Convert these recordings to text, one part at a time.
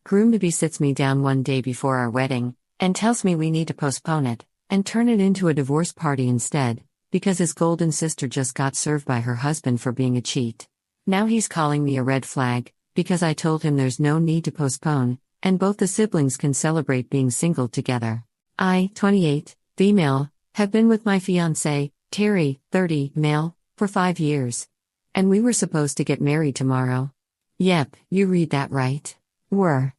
Groom-to-be sits me down one day before our wedding, and tells me we need to postpone it, and turn it into a divorce party instead, because his golden sister just got served by her husband for being a cheat. Now he's calling me a red flag, because I told him there's no need to postpone, and both the siblings can celebrate being single together. I, 28, female, have been with my fiancé, Terry, 30, male, for 5 years. And we were supposed to get married tomorrow. Yep, you read that right. Were.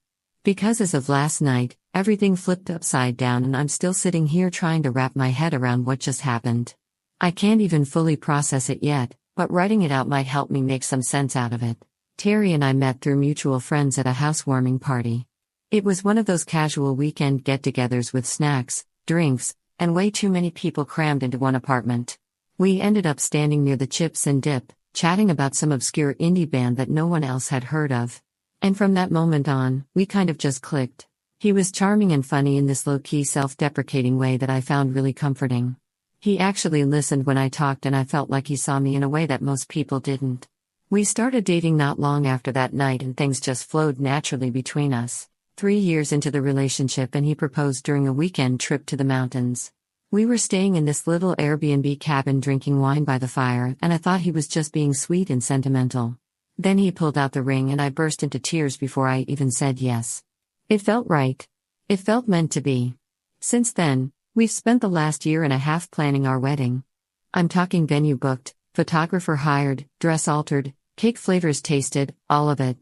Because as of last night, everything flipped upside down and I'm still sitting here trying to wrap my head around what just happened. I can't even fully process it yet, but writing it out might help me make some sense out of it. Terry and I met through mutual friends at a housewarming party. It was one of those casual weekend get-togethers with snacks, drinks, and way too many people crammed into one apartment. We ended up standing near the chips and dip, chatting about some obscure indie band that no one else had heard of. And from that moment on, we kind of just clicked. He was charming and funny in this low-key self-deprecating way that I found really comforting. He actually listened when I talked and I felt like he saw me in a way that most people didn't. We started dating not long after that night and things just flowed naturally between us. 3 years into the relationship and he proposed during a weekend trip to the mountains. We were staying in this little Airbnb cabin drinking wine by the fire and I thought he was just being sweet and sentimental. Then he pulled out the ring and I burst into tears before I even said yes. It felt right. It felt meant to be. Since then, we've spent the last year and a half planning our wedding. I'm talking venue booked, photographer hired, dress altered, cake flavors tasted, all of it.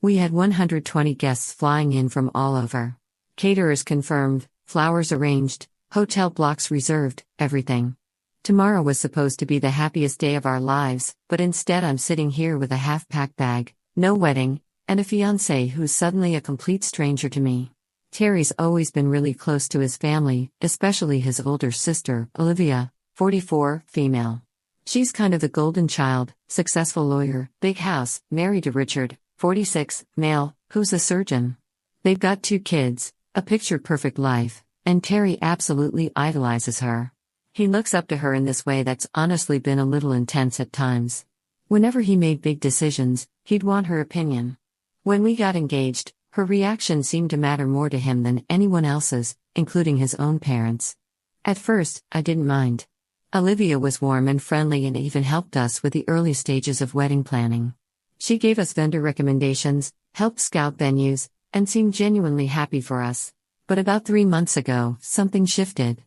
We had 120 guests flying in from all over. Caterers confirmed, flowers arranged, hotel blocks reserved, everything. Tomorrow was supposed to be the happiest day of our lives, but instead I'm sitting here with a half-packed bag, no wedding, and a fiancé who's suddenly a complete stranger to me. Terry's always been really close to his family, especially his older sister, Olivia, 44, female. She's kind of the golden child, successful lawyer, big house, married to Richard, 46, male, who's a surgeon. They've got 2 kids, a picture-perfect life, and Terry absolutely idolizes her. He looks up to her in this way that's honestly been a little intense at times. Whenever he made big decisions, he'd want her opinion. When we got engaged, her reaction seemed to matter more to him than anyone else's, including his own parents. At first, I didn't mind. Olivia was warm and friendly and even helped us with the early stages of wedding planning. She gave us vendor recommendations, helped scout venues, and seemed genuinely happy for us. But about 3 months ago, something shifted.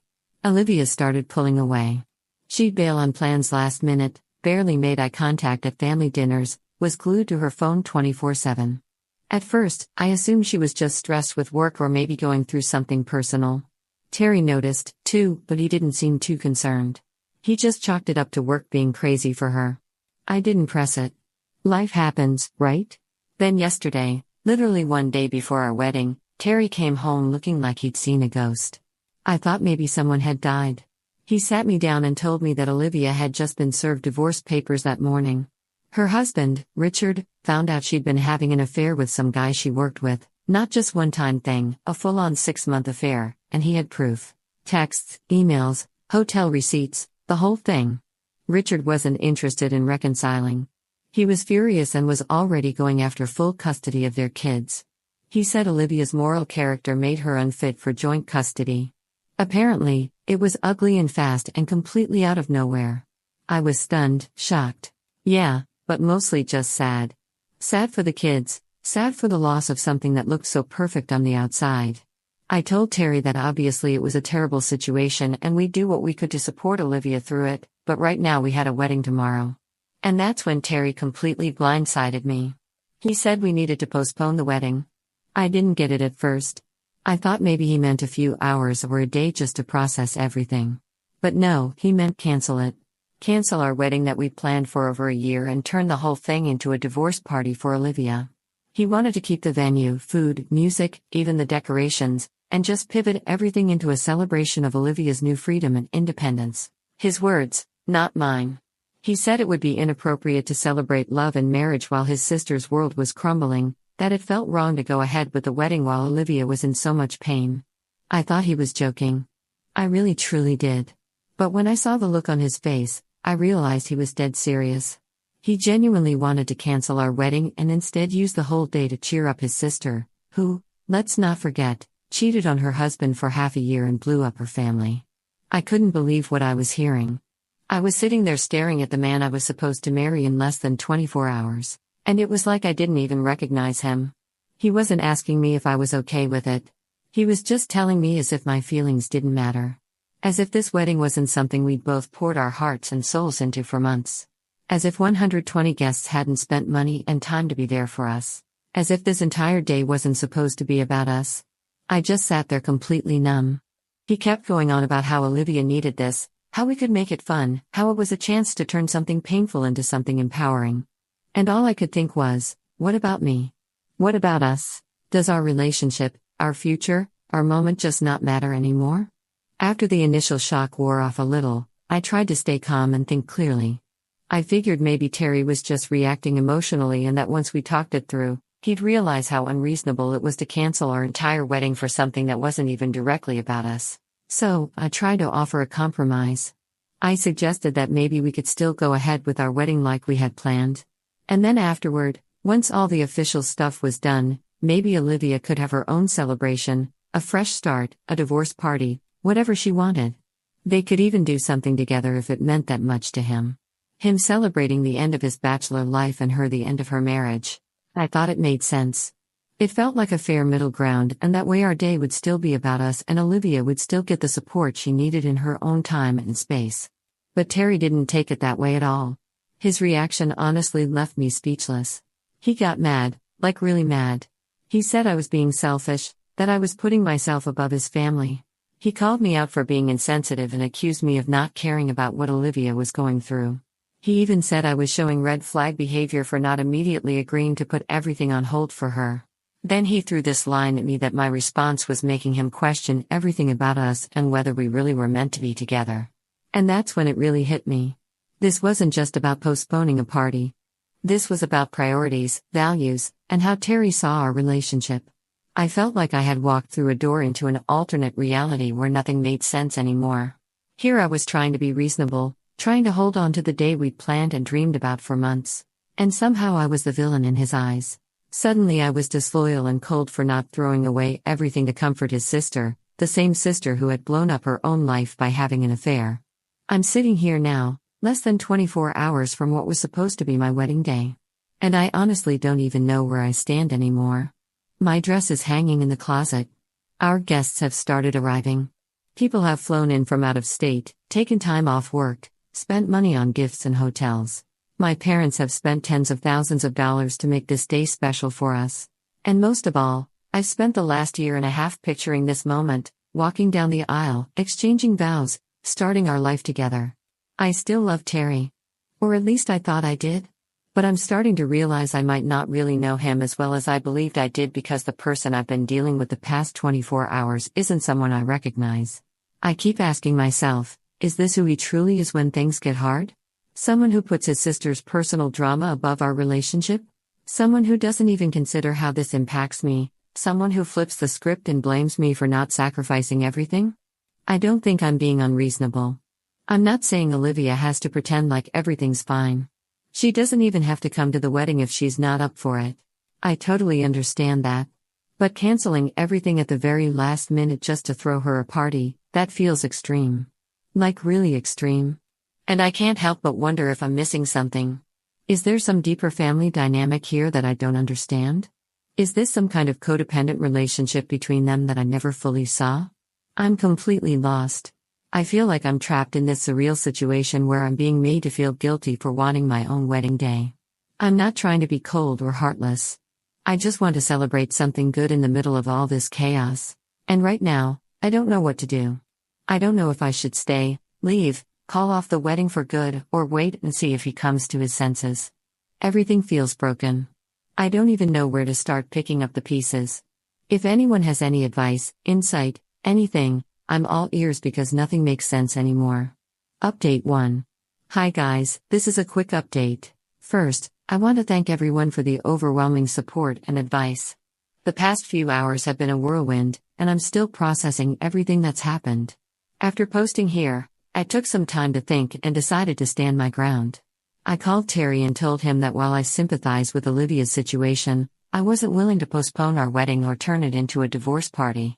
Olivia started pulling away. She'd bail on plans last minute, barely made eye contact at family dinners, was glued to her phone 24/7. At first, I assumed she was just stressed with work or maybe going through something personal. Terry noticed, too, but he didn't seem too concerned. He just chalked it up to work being crazy for her. I didn't press it. Life happens, right? Then yesterday, literally one day before our wedding, Terry came home looking like he'd seen a ghost. I thought maybe someone had died. He sat me down and told me that Olivia had just been served divorce papers that morning. Her husband, Richard, found out she'd been having an affair with some guy she worked with, not just one-time thing, a full-on 6-month affair, and he had proof. Texts, emails, hotel receipts, the whole thing. Richard wasn't interested in reconciling. He was furious and was already going after full custody of their kids. He said Olivia's moral character made her unfit for joint custody. Apparently, it was ugly and fast and completely out of nowhere. I was stunned, shocked. Yeah, but mostly just sad. Sad for the kids, sad for the loss of something that looked so perfect on the outside. I told Terry that obviously it was a terrible situation and we'd do what we could to support Olivia through it, but right now we had a wedding tomorrow. And that's when Terry completely blindsided me. He said we needed to postpone the wedding. I didn't get it at first. I thought maybe he meant a few hours or a day just to process everything. But no, he meant cancel it. Cancel our wedding that we planned for over a year and turn the whole thing into a divorce party for Olivia. He wanted to keep the venue, food, music, even the decorations, and just pivot everything into a celebration of Olivia's new freedom and independence. His words, not mine. He said it would be inappropriate to celebrate love and marriage while his sister's world was crumbling, that it felt wrong to go ahead with the wedding while Olivia was in so much pain. I thought he was joking. I really truly did. But when I saw the look on his face, I realized he was dead serious. He genuinely wanted to cancel our wedding and instead use the whole day to cheer up his sister, who, let's not forget, cheated on her husband for half a year and blew up her family. I couldn't believe what I was hearing. I was sitting there staring at the man I was supposed to marry in less than 24 hours, and it was like I didn't even recognize him. He wasn't asking me if I was okay with it. He was just telling me as if my feelings didn't matter. As if this wedding wasn't something we'd both poured our hearts and souls into for months. As if 120 guests hadn't spent money and time to be there for us. As if this entire day wasn't supposed to be about us. I just sat there completely numb. He kept going on about how Olivia needed this, how we could make it fun, how it was a chance to turn something painful into something empowering. And all I could think was, what about me? What about us? Does our relationship, our future, our moment just not matter anymore? After the initial shock wore off a little, I tried to stay calm and think clearly. I figured maybe Terry was just reacting emotionally and that once we talked it through, he'd realize how unreasonable it was to cancel our entire wedding for something that wasn't even directly about us. So, I tried to offer a compromise. I suggested that maybe we could still go ahead with our wedding like we had planned. And then afterward, once all the official stuff was done, maybe Olivia could have her own celebration, a fresh start, a divorce party, whatever she wanted. They could even do something together if it meant that much to him. Him celebrating the end of his bachelor life and her the end of her marriage. I thought it made sense. It felt like a fair middle ground, and that way our day would still be about us and Olivia would still get the support she needed in her own time and space. But Terry didn't take it that way at all. His reaction honestly left me speechless. He got mad, like really mad. He said I was being selfish, that I was putting myself above his family. He called me out for being insensitive and accused me of not caring about what Olivia was going through. He even said I was showing red flag behavior for not immediately agreeing to put everything on hold for her. Then he threw this line at me that my response was making him question everything about us and whether we really were meant to be together. And that's when it really hit me. This wasn't just about postponing a party. This was about priorities, values, and how Terry saw our relationship. I felt like I had walked through a door into an alternate reality where nothing made sense anymore. Here I was trying to be reasonable, trying to hold on to the day we'd planned and dreamed about for months. And somehow I was the villain in his eyes. Suddenly I was disloyal and cold for not throwing away everything to comfort his sister, the same sister who had blown up her own life by having an affair. I'm sitting here now, less than 24 hours from what was supposed to be my wedding day. And I honestly don't even know where I stand anymore. My dress is hanging in the closet. Our guests have started arriving. People have flown in from out of state, taken time off work, spent money on gifts and hotels. My parents have spent tens of thousands of dollars to make this day special for us. And most of all, I've spent the last year and a half picturing this moment, walking down the aisle, exchanging vows, starting our life together. I still love Terry. Or at least I thought I did. But I'm starting to realize I might not really know him as well as I believed I did because the person I've been dealing with the past 24 hours isn't someone I recognize. I keep asking myself, is this who he truly is when things get hard? Someone who puts his sister's personal drama above our relationship? Someone who doesn't even consider how this impacts me? Someone who flips the script and blames me for not sacrificing everything? I don't think I'm being unreasonable. I'm not saying Olivia has to pretend like everything's fine. She doesn't even have to come to the wedding if she's not up for it. I totally understand that. But canceling everything at the very last minute just to throw her a party, that feels extreme. Like really extreme. And I can't help but wonder if I'm missing something. Is there some deeper family dynamic here that I don't understand? Is this some kind of codependent relationship between them that I never fully saw? I'm completely lost. I feel like I'm trapped in this surreal situation where I'm being made to feel guilty for wanting my own wedding day. I'm not trying to be cold or heartless. I just want to celebrate something good in the middle of all this chaos. And right now, I don't know what to do. I don't know if I should stay, leave, call off the wedding for good, or wait and see if he comes to his senses. Everything feels broken. I don't even know where to start picking up the pieces. If anyone has any advice, insight, anything, I'm all ears because nothing makes sense anymore. Update 1. Hi guys, this is a quick update. First, I want to thank everyone for the overwhelming support and advice. The past few hours have been a whirlwind, and I'm still processing everything that's happened. After posting here, I took some time to think and decided to stand my ground. I called Terry and told him that while I sympathize with Olivia's situation, I wasn't willing to postpone our wedding or turn it into a divorce party.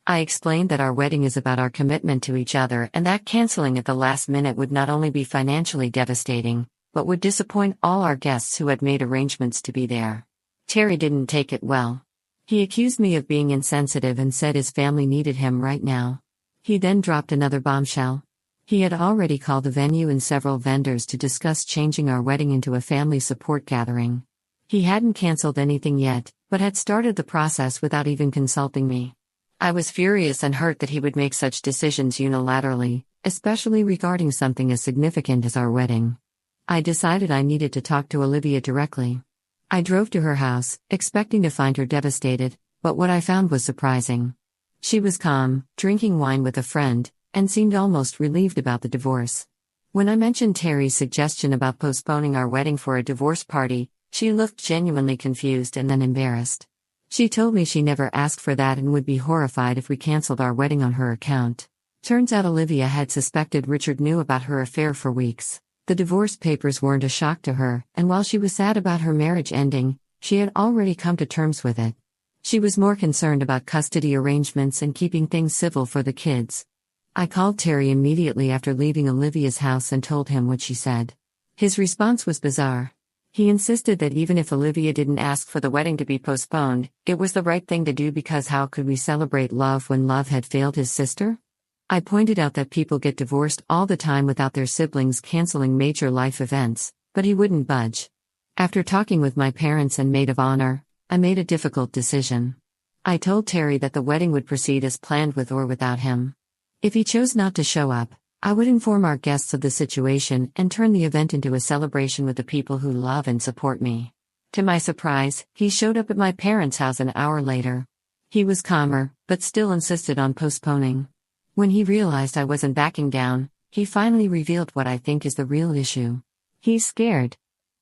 I explained that our wedding is about our commitment to each other and that canceling at the last minute would not only be financially devastating, but would disappoint all our guests who had made arrangements to be there. Terry didn't take it well. He accused me of being insensitive and said his family needed him right now. He then dropped another bombshell. He had already called the venue and several vendors to discuss changing our wedding into a family support gathering. He hadn't canceled anything yet, but had started the process without even consulting me. I was furious and hurt that he would make such decisions unilaterally, especially regarding something as significant as our wedding. I decided I needed to talk to Olivia directly. I drove to her house, expecting to find her devastated, but what I found was surprising. She was calm, drinking wine with a friend, and seemed almost relieved about the divorce. When I mentioned Terry's suggestion about postponing our wedding for a divorce party, she looked genuinely confused and then embarrassed. She told me she never asked for that and would be horrified if we canceled our wedding on her account. Turns out Olivia had suspected Richard knew about her affair for weeks. The divorce papers weren't a shock to her, and while she was sad about her marriage ending, she had already come to terms with it. She was more concerned about custody arrangements and keeping things civil for the kids. I called Terry immediately after leaving Olivia's house and told him what she said. His response was bizarre. He insisted that even if Olivia didn't ask for the wedding to be postponed, it was the right thing to do because how could we celebrate love when love had failed his sister? I pointed out that people get divorced all the time without their siblings canceling major life events, but he wouldn't budge. After talking with my parents and maid of honor, I made a difficult decision. I told Terry that the wedding would proceed as planned with or without him. If he chose not to show up, I would inform our guests of the situation and turn the event into a celebration with the people who love and support me. To my surprise, he showed up at my parents' house an hour later. He was calmer, but still insisted on postponing. When he realized I wasn't backing down, he finally revealed what I think is the real issue. He's scared.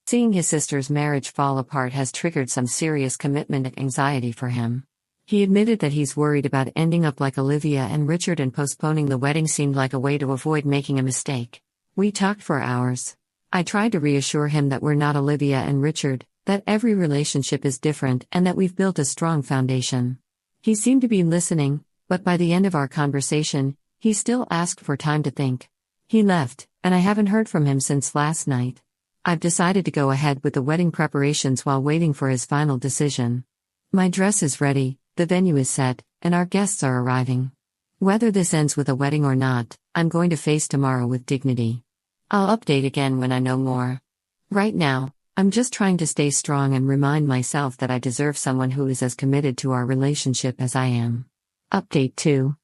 Seeing his sister's marriage fall apart has triggered some serious commitment anxiety for him. He admitted that he's worried about ending up like Olivia and Richard, and postponing the wedding seemed like a way to avoid making a mistake. We talked for hours. I tried to reassure him that we're not Olivia and Richard, that every relationship is different and that we've built a strong foundation. He seemed to be listening, but by the end of our conversation, he still asked for time to think. He left, and I haven't heard from him since last night. I've decided to go ahead with the wedding preparations while waiting for his final decision. My dress is ready, the venue is set, and our guests are arriving. Whether this ends with a wedding or not, I'm going to face tomorrow with dignity. I'll update again when I know more. Right now, I'm just trying to stay strong and remind myself that I deserve someone who is as committed to our relationship as I am. Update 2.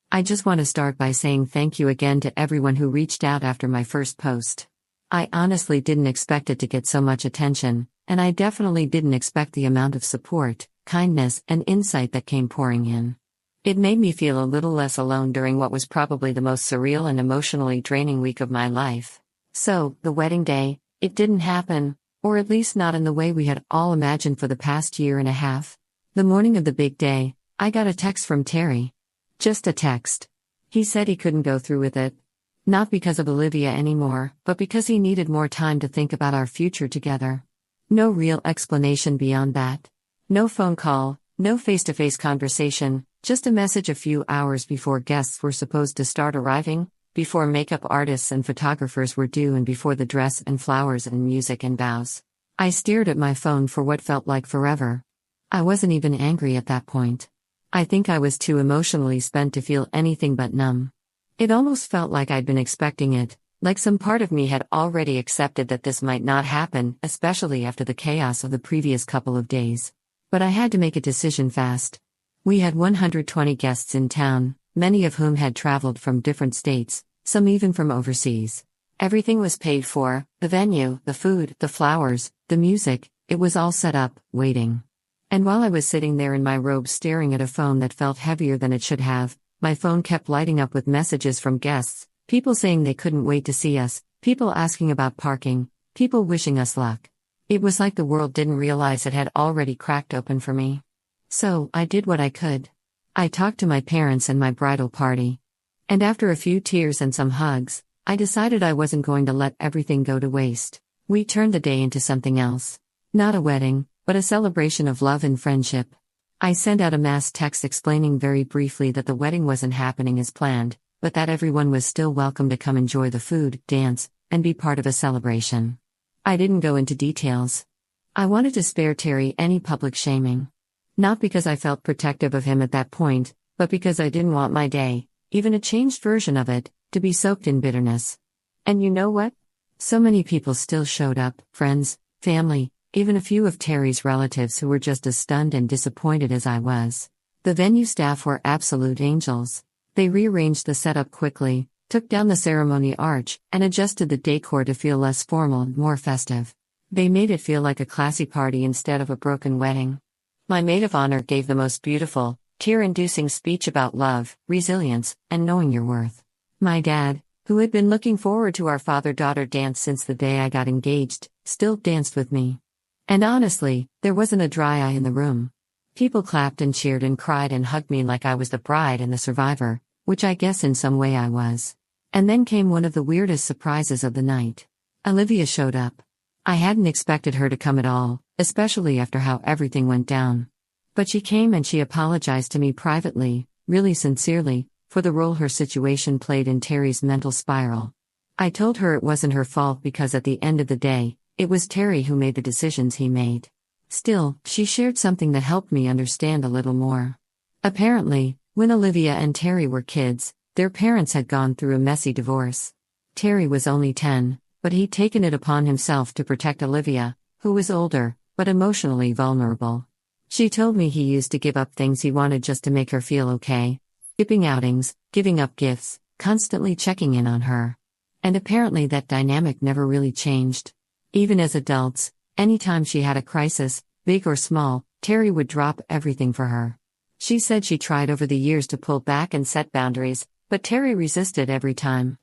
I just want to start by saying thank you again to everyone who reached out after my first post. I honestly didn't expect it to get so much attention, and I definitely didn't expect the amount of support, kindness, and insight that came pouring in. It made me feel a little less alone during what was probably the most surreal and emotionally draining week of my life. So, the wedding day, it didn't happen, or at least not in the way we had all imagined for the past year and a half. The morning of the big day, I got a text from Terry. Just a text. He said he couldn't go through with it. Not because of Olivia anymore, but because he needed more time to think about our future together. No real explanation beyond that. No phone call, no face-to-face conversation, just a message a few hours before guests were supposed to start arriving, before makeup artists and photographers were due, and before the dress and flowers and music and vows. I stared at my phone for what felt like forever. I wasn't even angry at that point. I think I was too emotionally spent to feel anything but numb. It almost felt like I'd been expecting it, like some part of me had already accepted that this might not happen, especially after the chaos of the previous couple of days. But I had to make a decision fast. We had 120 guests in town, many of whom had traveled from different states, some even from overseas. Everything was paid for, the venue, the food, the flowers, the music, it was all set up, waiting. And while I was sitting there in my robe staring at a phone that felt heavier than it should have, my phone kept lighting up with messages from guests, people saying they couldn't wait to see us, people asking about parking, people wishing us luck. It was like the world didn't realize it had already cracked open for me. So, I did what I could. I talked to my parents and my bridal party. And after a few tears and some hugs, I decided I wasn't going to let everything go to waste. We turned the day into something else. Not a wedding, but a celebration of love and friendship. I sent out a mass text explaining very briefly that the wedding wasn't happening as planned, but that everyone was still welcome to come enjoy the food, dance, and be part of a celebration. I didn't go into details. I wanted to spare Terry any public shaming. Not because I felt protective of him at that point, but because I didn't want my day, even a changed version of it, to be soaked in bitterness. And you know what? So many people still showed up, friends, family, even a few of Terry's relatives who were just as stunned and disappointed as I was. The venue staff were absolute angels. They rearranged the setup quickly, took down the ceremony arch, and adjusted the decor to feel less formal and more festive. They made it feel like a classy party instead of a broken wedding. My maid of honor gave the most beautiful, tear-inducing speech about love, resilience, and knowing your worth. My dad, who had been looking forward to our father-daughter dance since the day I got engaged, still danced with me. And honestly, there wasn't a dry eye in the room. People clapped and cheered and cried and hugged me like I was the bride and the survivor, which I guess in some way I was. And then came one of the weirdest surprises of the night. Olivia showed up. I hadn't expected her to come at all, especially after how everything went down. But she came and she apologized to me privately, really sincerely, for the role her situation played in Terry's mental spiral. I told her it wasn't her fault because at the end of the day, it was Terry who made the decisions he made. Still, she shared something that helped me understand a little more. Apparently, when Olivia and Terry were kids, their parents had gone through a messy divorce. Terry was only 10, but he'd taken it upon himself to protect Olivia, who was older, but emotionally vulnerable. She told me he used to give up things he wanted just to make her feel okay, skipping outings, giving up gifts, constantly checking in on her. And apparently that dynamic never really changed. Even as adults, anytime she had a crisis, big or small, Terry would drop everything for her. She said she tried over the years to pull back and set boundaries, but Terry resisted every time.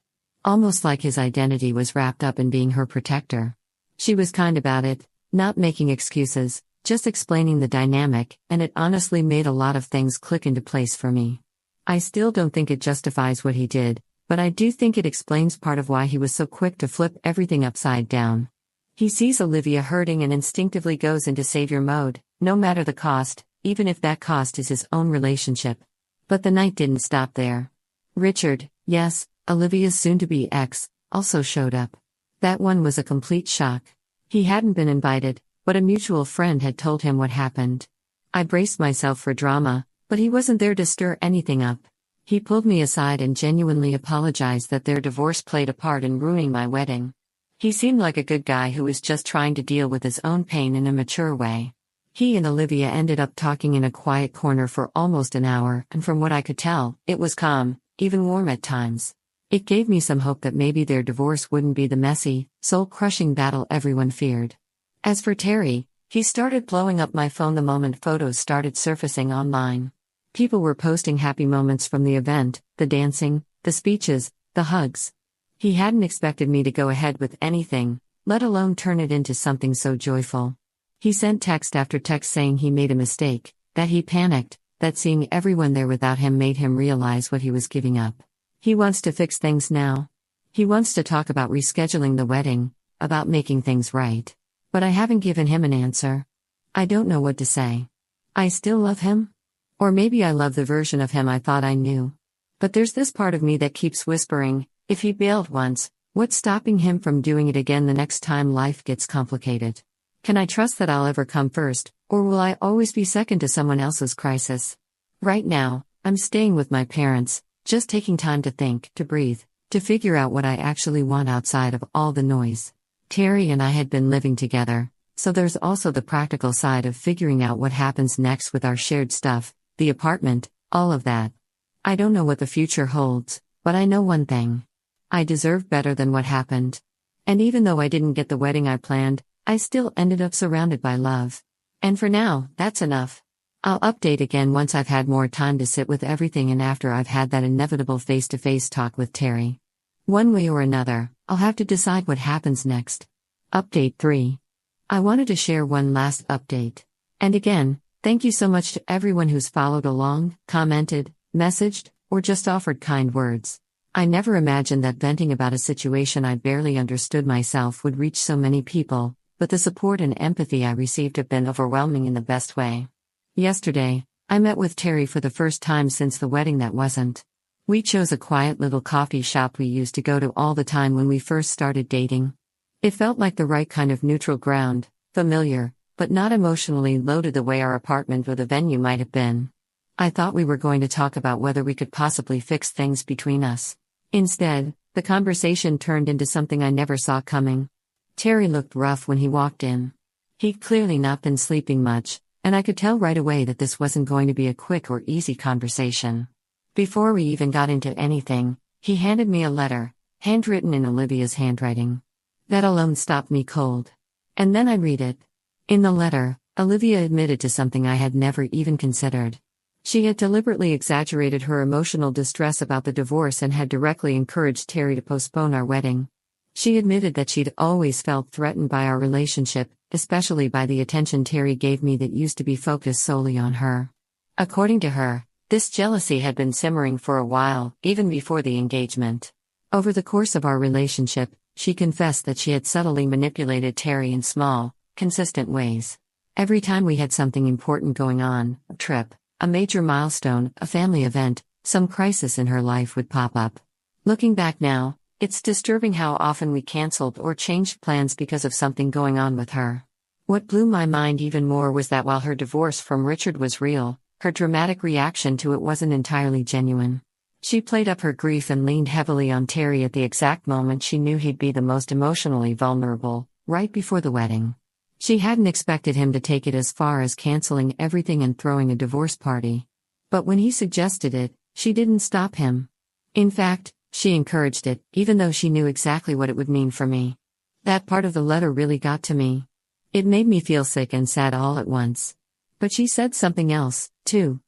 Almost like his identity was wrapped up in being her protector. She was kind about it, not making excuses, just explaining the dynamic, and it honestly made a lot of things click into place for me. I still don't think it justifies what he did, but I do think it explains part of why he was so quick to flip everything upside down. He sees Olivia hurting and instinctively goes into savior mode, no matter the cost, even if that cost is his own relationship. But the night didn't stop there. Richard, yes, Olivia's soon-to-be ex, also showed up. That one was a complete shock. He hadn't been invited, but a mutual friend had told him what happened. I braced myself for drama, but he wasn't there to stir anything up. He pulled me aside and genuinely apologized that their divorce played a part in ruining my wedding. He seemed like a good guy who was just trying to deal with his own pain in a mature way. He and Olivia ended up talking in a quiet corner for almost an hour, and from what I could tell, it was calm, even warm at times. It gave me some hope that maybe their divorce wouldn't be the messy, soul-crushing battle everyone feared. As for Terry, he started blowing up my phone the moment photos started surfacing online. People were posting happy moments from the event, the dancing, the speeches, the hugs. He hadn't expected me to go ahead with anything, let alone turn it into something so joyful. He sent text after text saying he made a mistake, that he panicked, that seeing everyone there without him made him realize what he was giving up. He wants to fix things now. He wants to talk about rescheduling the wedding, about making things right. But I haven't given him an answer. I don't know what to say. I still love him? Or maybe I love the version of him I thought I knew. But there's this part of me that keeps whispering, if he bailed once, what's stopping him from doing it again the next time life gets complicated? Can I trust that I'll ever come first, or will I always be second to someone else's crisis? Right now, I'm staying with my parents, just taking time to think, to breathe, to figure out what I actually want outside of all the noise. Terry and I had been living together, so there's also the practical side of figuring out what happens next with our shared stuff, the apartment, all of that. I don't know what the future holds, but I know one thing. I deserve better than what happened. And even though I didn't get the wedding I planned, I still ended up surrounded by love. And for now, that's enough. I'll update again once I've had more time to sit with everything and after I've had that inevitable face-to-face talk with Terry. One way or another, I'll have to decide what happens next. Update 3. I wanted to share one last update. And again, thank you so much to everyone who's followed along, commented, messaged, or just offered kind words. I never imagined that venting about a situation I barely understood myself would reach so many people, but the support and empathy I received have been overwhelming in the best way. Yesterday, I met with Terry for the first time since the wedding that wasn't. We chose a quiet little coffee shop we used to go to all the time when we first started dating. It felt like the right kind of neutral ground, familiar, but not emotionally loaded the way our apartment or the venue might have been. I thought we were going to talk about whether we could possibly fix things between us. Instead, the conversation turned into something I never saw coming. Terry looked rough when he walked in. He'd clearly not been sleeping much, and I could tell right away that this wasn't going to be a quick or easy conversation. Before we even got into anything, he handed me a letter, handwritten in Olivia's handwriting. That alone stopped me cold. And then I read it. In the letter, Olivia admitted to something I had never even considered. She had deliberately exaggerated her emotional distress about the divorce and had directly encouraged Terry to postpone our wedding. She admitted that she'd always felt threatened by our relationship, especially by the attention Terry gave me that used to be focused solely on her. According to her, this jealousy had been simmering for a while, even before the engagement. Over the course of our relationship, she confessed that she had subtly manipulated Terry in small, consistent ways. Every time we had something important going on, a trip, a major milestone, a family event, some crisis in her life would pop up. Looking back now, it's disturbing how often we canceled or changed plans because of something going on with her. What blew my mind even more was that while her divorce from Richard was real, her dramatic reaction to it wasn't entirely genuine. She played up her grief and leaned heavily on Terry at the exact moment she knew he'd be the most emotionally vulnerable, right before the wedding. She hadn't expected him to take it as far as canceling everything and throwing a divorce party. But when he suggested it, she didn't stop him. In fact, she encouraged it, even though she knew exactly what it would mean for me. That part of the letter really got to me. It made me feel sick and sad all at once. But she said something else, too.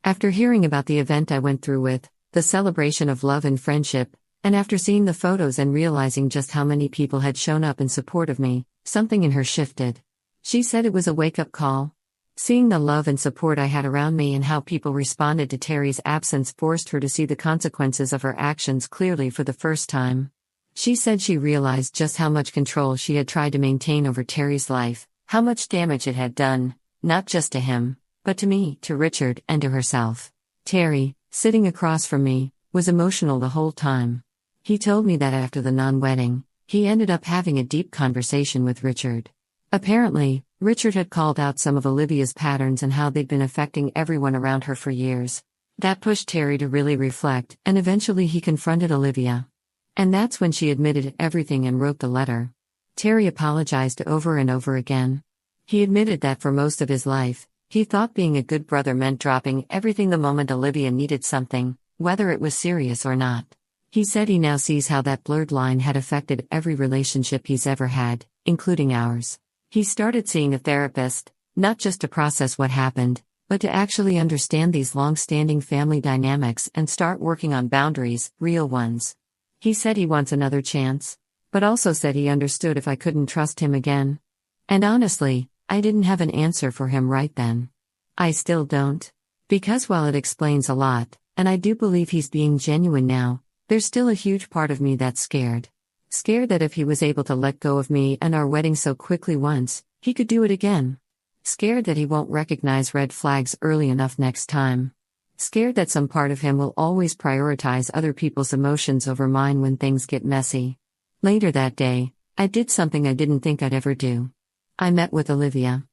After hearing about the event I went through with, the celebration of love and friendship, and after seeing the photos and realizing just how many people had shown up in support of me, something in her shifted. She said it was a wake-up call. Seeing the love and support I had around me and how people responded to Terry's absence forced her to see the consequences of her actions clearly for the first time. She said she realized just how much control she had tried to maintain over Terry's life, how much damage it had done, not just to him, but to me, to Richard, and to herself. Terry, sitting across from me, was emotional the whole time. He told me that after the non-wedding, he ended up having a deep conversation with Richard. Apparently, Richard had called out some of Olivia's patterns and how they'd been affecting everyone around her for years. That pushed Terry to really reflect, and eventually he confronted Olivia. And that's when she admitted everything and wrote the letter. Terry apologized over and over again. He admitted that for most of his life, he thought being a good brother meant dropping everything the moment Olivia needed something, whether it was serious or not. He said he now sees how that blurred line had affected every relationship he's ever had, including ours. He started seeing a therapist, not just to process what happened, but to actually understand these long-standing family dynamics and start working on boundaries, real ones. He said he wants another chance, but also said he understood if I couldn't trust him again. And honestly, I didn't have an answer for him right then. I still don't. Because while it explains a lot, and I do believe he's being genuine now, there's still a huge part of me that's scared. Scared that if he was able to let go of me and our wedding so quickly once, he could do it again. Scared that he won't recognize red flags early enough next time. Scared that some part of him will always prioritize other people's emotions over mine when things get messy. Later that day, I did something I didn't think I'd ever do. I met with Olivia.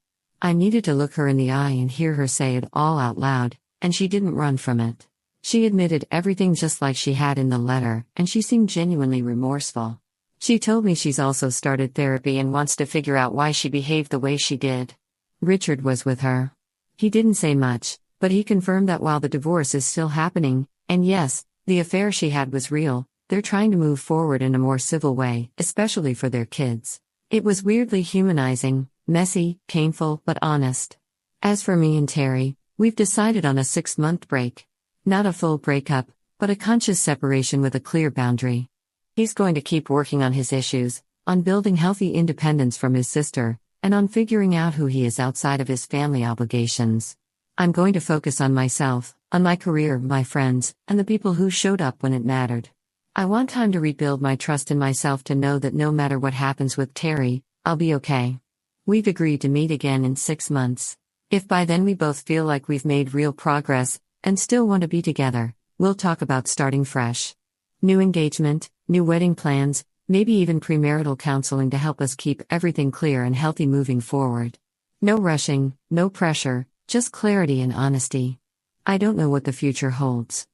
I needed to look her in the eye and hear her say it all out loud, and she didn't run from it. She admitted everything just like she had in the letter, and she seemed genuinely remorseful. She told me she's also started therapy and wants to figure out why she behaved the way she did. Richard was with her. He didn't say much, but he confirmed that while the divorce is still happening, and yes, the affair she had was real, they're trying to move forward in a more civil way, especially for their kids. It was weirdly humanizing, messy, painful, but honest. As for me and Terry, we've decided on a 6-month break. Not a full breakup, but a conscious separation with a clear boundary. He's going to keep working on his issues, on building healthy independence from his sister, and on figuring out who he is outside of his family obligations. I'm going to focus on myself, on my career, my friends, and the people who showed up when it mattered. I want time to rebuild my trust in myself to know that no matter what happens with Terry, I'll be okay. We've agreed to meet again in 6 months. If by then we both feel like we've made real progress, and still want to be together, we'll talk about starting fresh. New engagement, new wedding plans, maybe even premarital counseling to help us keep everything clear and healthy moving forward. No rushing, no pressure, just clarity and honesty. I don't know what the future holds.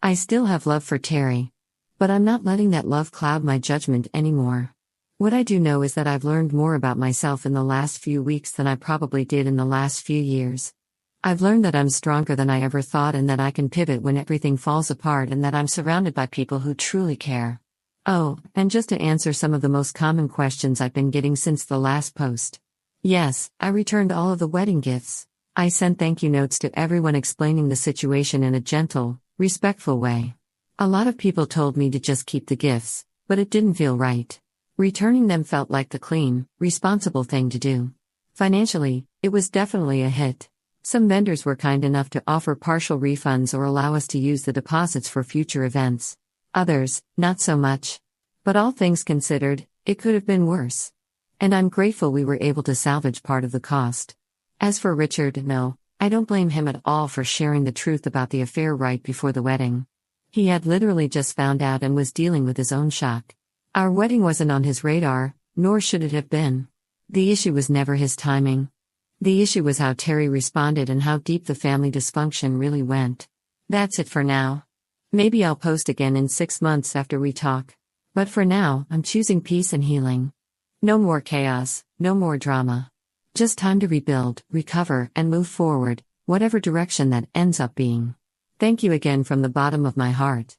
I still have love for Terry. But I'm not letting that love cloud my judgment anymore. What I do know is that I've learned more about myself in the last few weeks than I probably did in the last few years. I've learned that I'm stronger than I ever thought and that I can pivot when everything falls apart and that I'm surrounded by people who truly care. Oh, and just to answer some of the most common questions I've been getting since the last post. Yes, I returned all of the wedding gifts. I sent thank you notes to everyone explaining the situation in a gentle, respectful way. A lot of people told me to just keep the gifts, but it didn't feel right. Returning them felt like the clean, responsible thing to do. Financially, it was definitely a hit. Some vendors were kind enough to offer partial refunds or allow us to use the deposits for future events. Others, not so much. But all things considered, it could have been worse. And I'm grateful we were able to salvage part of the cost. As for Richard, no, I don't blame him at all for sharing the truth about the affair right before the wedding. He had literally just found out and was dealing with his own shock. Our wedding wasn't on his radar, nor should it have been. The issue was never his timing. The issue was how Terry responded and how deep the family dysfunction really went. That's it for now. Maybe I'll post again in 6 months after we talk. But for now, I'm choosing peace and healing. No more chaos, no more drama. Just time to rebuild, recover, and move forward, whatever direction that ends up being. Thank you again from the bottom of my heart.